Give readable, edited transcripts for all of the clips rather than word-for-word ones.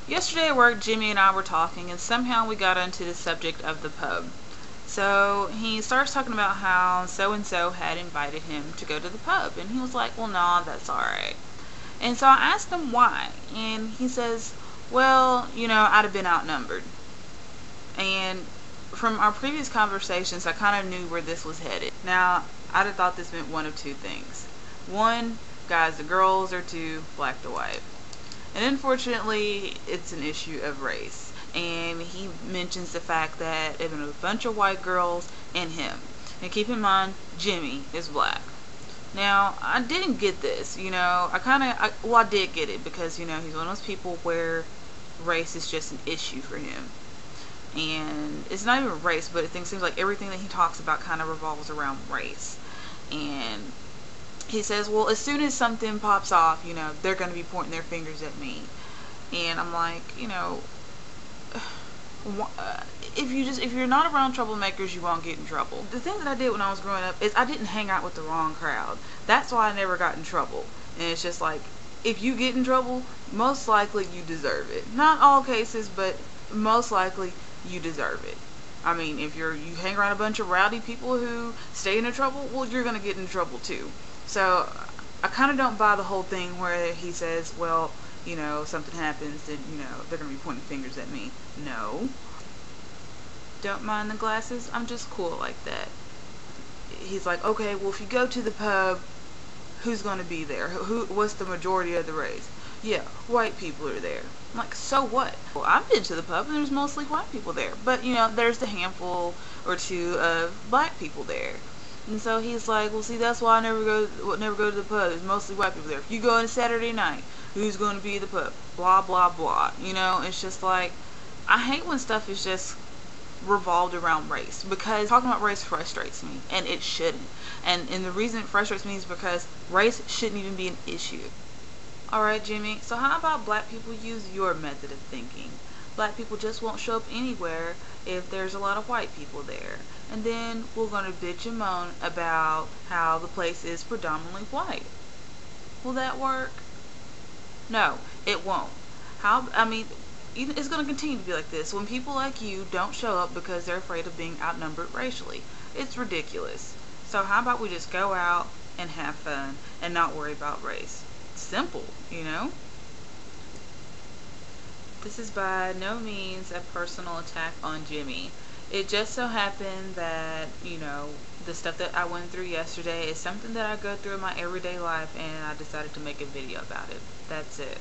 Yesterday at work, Jimmy and I were talking, and somehow we got into the subject of the pub. So he starts talking about how so and so had invited him to go to the pub, and he was like, "Well, nah, that's alright." And so I asked him why, and he says, "Well, I'd have been outnumbered." And from our previous conversations, I kind of knew where this was headed. Now, I'd have thought this meant one of two things. One, guys to girls, or two, black to white. And unfortunately, it's an issue of race. And he mentions the fact that it was a bunch of white girls and him. And keep in mind, Jimmy is black. Now, I didn't get this, I did get it because, he's one of those people where race is just an issue for him. And it's not even race, but it seems like everything that he talks about kind of revolves around race. And he says, well, as soon as something pops off, they're going to be pointing their fingers at me. And I'm like, if you're not around troublemakers, you won't get in trouble. The thing that I did when I was growing up is I didn't hang out with the wrong crowd. That's why I never got in trouble. And it's just like, if you get in trouble, most likely you deserve it. Not all cases, but most likely you deserve it. I mean, if you hang around a bunch of rowdy people who stay in trouble, well, you're going to get in trouble too. So I kind of don't buy the whole thing where he says, well, something happens and, they're going to be pointing fingers at me. No. Don't mind the glasses. I'm just cool like that. He's like, okay, well, if you go to the pub, who's going to be there? What's the majority of the race? Yeah, white people are there. I'm like, so what? Well, I've been to the pub and there's mostly white people there. But, there's the handful or two of black people there. And so he's like, well, see, that's why I never go to the pub. There's mostly white people there. If you go on a Saturday night, who's going to be at the pub? Blah, blah, blah. It's just like, I hate when stuff is just revolved around race, because talking about race frustrates me, and it shouldn't. And the reason it frustrates me is because race shouldn't even be an issue. Alright, Jimmy, so how about black people use your method of thinking? Black people just won't show up anywhere if there's a lot of white people there. And then we're going to bitch and moan about how the place is predominantly white. Will that work? No, it won't. It's going to continue to be like this when people like you don't show up because they're afraid of being outnumbered racially. It's ridiculous. So how about we just go out and have fun and not worry about race? Simple, This is by no means a personal attack on Jimmy. It just so happened that, the stuff that I went through yesterday is something that I go through in my everyday life, and I decided to make a video about it. That's it.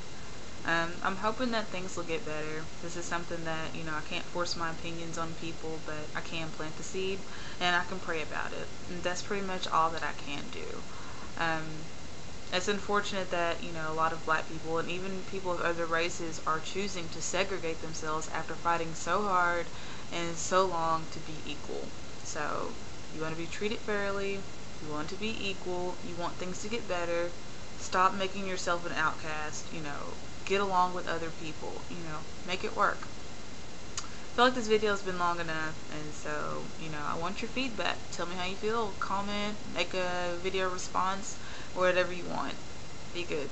I'm hoping that things will get better. This is something that, I can't force my opinions on people, but I can plant the seed, and I can pray about it. And that's pretty much all that I can do. It's unfortunate that, a lot of black people and even people of other races are choosing to segregate themselves after fighting so hard and so long to be equal. So, you want to be treated fairly, you want to be equal, you want things to get better, stop making yourself an outcast, get along with other people, make it work. I feel like this video has been long enough, and so, I want your feedback. Tell me how you feel, comment, make a video response, whatever you want. Be good.